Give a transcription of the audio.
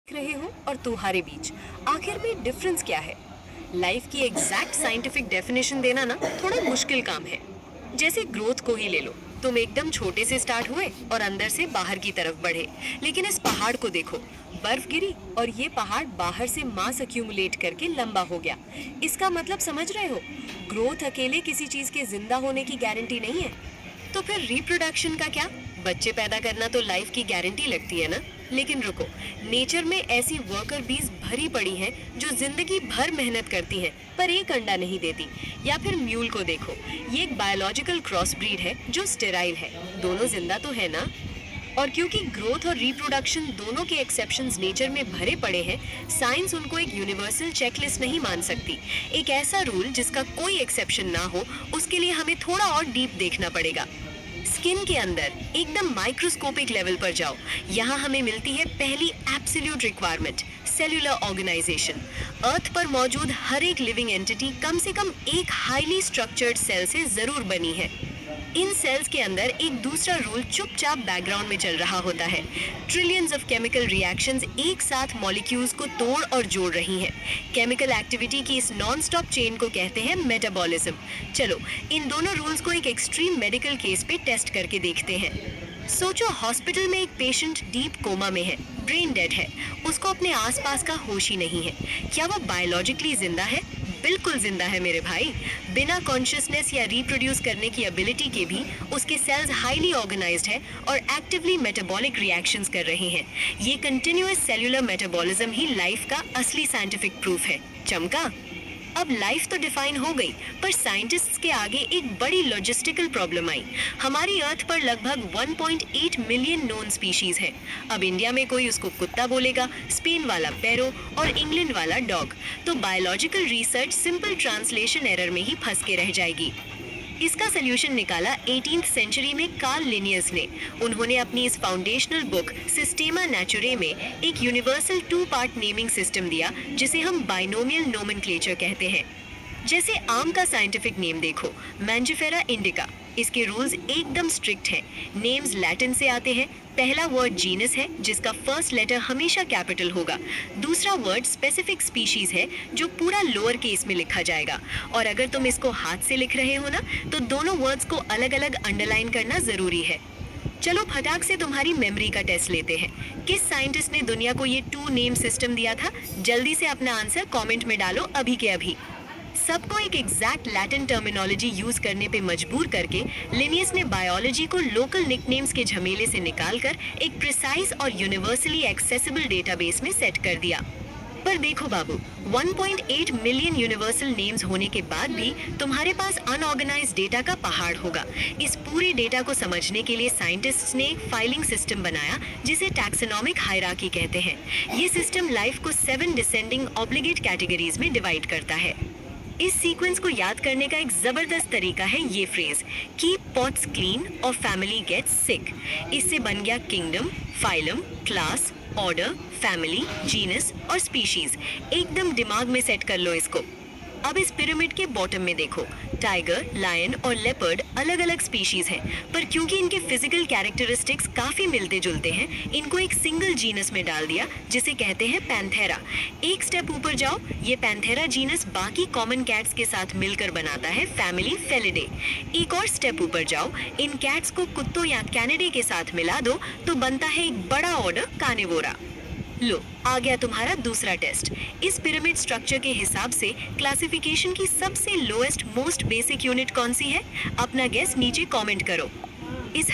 रहे हो और तुम्हारे बीच आखिर में डिफरेंस क्या है। लाइफ की एग्जैक्ट साइंटिफिक डेफिनेशन देना ना थोड़ा मुश्किल काम है। जैसे ग्रोथ को ही ले लो, तुम एकदम छोटे से स्टार्ट हुए और अंदर से बाहर की तरफ बढ़े, लेकिन इस पहाड़ को देखो, बर्फ गिरी और ये पहाड़ बाहर से मास अक्यूमुलेट करके लंबा हो गया। इसका मतलब समझ रहे हो, ग्रोथ अकेले किसी चीज के जिंदा होने की गारंटी नहीं है। तो फिर रिप्रोडक्शन का क्या? बच्चे पैदा करना तो लाइफ की गारंटी लगती है ना। लेकिन रुको, नेचर में ऐसी वर्कर बीज भरी पड़ी हैं जो जिंदगी भर मेहनत करती हैं पर एक अंडा नहीं देती। या फिर म्यूल को देखो, ये एक बायोलॉजिकल क्रॉस ब्रीड है जो स्टेराइल है। दोनों जिंदा तो है ना। और क्योंकि ग्रोथ और रिप्रोडक्शन दोनों के एक्सेप्शंस नेचर में भरे पड़े हैं, साइंस उनको एक यूनिवर्सल चेकलिस्ट नहीं मान सकती। एक ऐसा रूल जिसका कोई एक्सेप्शन ना हो, उसके लिए हमें थोड़ा और डीप देखना पड़ेगा। स्किन के अंदर एकदम माइक्रोस्कोपिक लेवल पर जाओ, यहाँ हमें मिलती है पहली एब्सोल्यूट रिक्वायरमेंट, सेल्यूलर ऑर्गेनाइजेशन। अर्थ पर मौजूद हर एक लिविंग एंटिटी कम से कम एक हाईली स्ट्रक्चर्ड सेल से जरूर बनी है। इन सेल्स के अंदर एक दूसरा रूल चुपचाप बैकग्राउंड में चल रहा होता है। ट्रिलियंस ऑफ केमिकल रिएक्शंस एक साथ मॉलिक्यूल्स को तोड़ और जोड़ रही हैं। केमिकल एक्टिविटी की इस नॉन स्टॉप चेन को कहते हैं मेटाबॉलिज्म। चलो इन दोनों रूल्स को एक एक्सट्रीम मेडिकल केस पे टेस्ट करके देखते हैं। सोचो, हॉस्पिटल में एक पेशेंट डीप कोमा में है, ब्रेन डेड है, उसको अपने आसपास का होश ही नहीं है। क्या वो बायोलॉजिकली जिंदा है? बिल्कुल जिंदा है मेरे भाई। बिना कॉन्शियसनेस या रिप्रोड्यूस करने की एबिलिटी के भी उसके सेल्स हाईली ऑर्गेनाइज्ड है और एक्टिवली मेटाबॉलिक रिएक्शंस कर रहे हैं। ये कंटिन्यूअस सेल्यूलर मेटाबॉलिज्म ही लाइफ का असली साइंटिफिक प्रूफ है। चमका? अब लाइफ तो डिफाइन हो गई, पर साइंटिस्ट्स के आगे एक बड़ी लॉजिस्टिकल प्रॉब्लम आई। हमारी अर्थ पर लगभग 1.8 मिलियन नोन स्पीशीज है। अब इंडिया में कोई उसको कुत्ता बोलेगा, स्पेन वाला पैरो और इंग्लैंड वाला डॉग, तो biological research simple translation error में ही फंस के रह जाएगी। इसका सोल्यूशन निकाला 18th सेंचुरी में कार्ल लिनियस ने। उन्होंने अपनी इस फाउंडेशनल बुक सिस्टेमा नेचुरे में एक यूनिवर्सल 2 पार्ट नेमिंग सिस्टम दिया, जिसे हम बाइनोमियल नोमेनक्लेचर कहते हैं। जैसे आम का साइंटिफिक नेम देखो, मैंजिफेरा इंडिका। इसके रूल्स एकदम स्ट्रिक्ट हैं। नेम्स लैटिन से आते हैं। पहला वर्ड जीनस है, जिसका फर्स्ट लेटर हमेशा कैपिटल होगा। दूसरा वर्ड स्पेसिफिक स्पीशीज है, जो पूरा लोअर केस में लिखा जाएगा। और अगर तुम इसको हाथ से लिख रहे हो ना, तो दोनों वर्ड्स को अलग अलग अंडरलाइन करना जरूरी है। चलो फटाक से तुम्हारी मेमोरी का टेस्ट लेते हैं। किस साइंटिस्ट ने दुनिया को ये 2 नेम सिस्टम दिया था? जल्दी से अपना आंसर कमेंट में डालो अभी के अभी। सबको एक एग्जैक्ट लैटिन टर्मिनोलॉजी यूज करने पे मजबूर करके लिनियस ने बायोलॉजी को लोकल निकनेम्स के झमेले से निकालकर एक प्रिसाइज और यूनिवर्सली एक्सेसिबल डेटाबेस में सेट कर दिया। पर देखो बाबू, 1.8 मिलियन यूनिवर्सल नेम्स होने के बाद भी तुम्हारे पास अनऑर्गेनाइज्ड डेटा का पहाड़ होगा। इस पूरे डेटा को समझने के लिए साइंटिस्ट्स ने एक फाइलिंग सिस्टम बनाया, जिसे टैक्सोनॉमिक हायरार्की कहते हैं। ये सिस्टम लाइफ को 7 डिसेंडिंग ऑब्लिगेट कैटेगरीज में डिवाइड करता है। इस सीक्वेंस को याद करने का एक जबरदस्त तरीका है ये फ्रेज, कीप पॉट्स क्लीन और फैमिली गेट्स सिक। इससे बन गया kingdom, phylum, class, order, family, genus और स्पीशीज। एकदम दिमाग में सेट कर लो इसको। अब इस पिरामिड के बॉटम में देखो, टाइगर, लायन और लेपर्ड अलग अलग स्पीशीज हैं, पर क्योंकि इनके फिजिकल कैरेक्टरिस्टिक्स काफी मिलते जुलते हैं, इनको एक सिंगल जीनस में डाल दिया, जिसे कहते हैं पैंथेरा। एक स्टेप ऊपर जाओ, ये पैंथेरा जीनस बाकी कॉमन कैट्स के साथ मिलकर बनाता है फैमिली फेलिडे। एक और स्टेप ऊपर जाओ, इन कैट्स को कुत्तों या कैनिडे के साथ मिला दो तो बनता है एक बड़ा ऑर्डर कार्निवोरा। लो, आ गया तुम्हारा दूसरा टेस्ट। इस पिरामिड स्ट्रक्चर के हिसाब से क्लासिफिकेशन की सबसे लोएस्ट मोस्ट बेसिक यूनिट कौन सी है? अपना गेस नीचे कमेंट करो। इस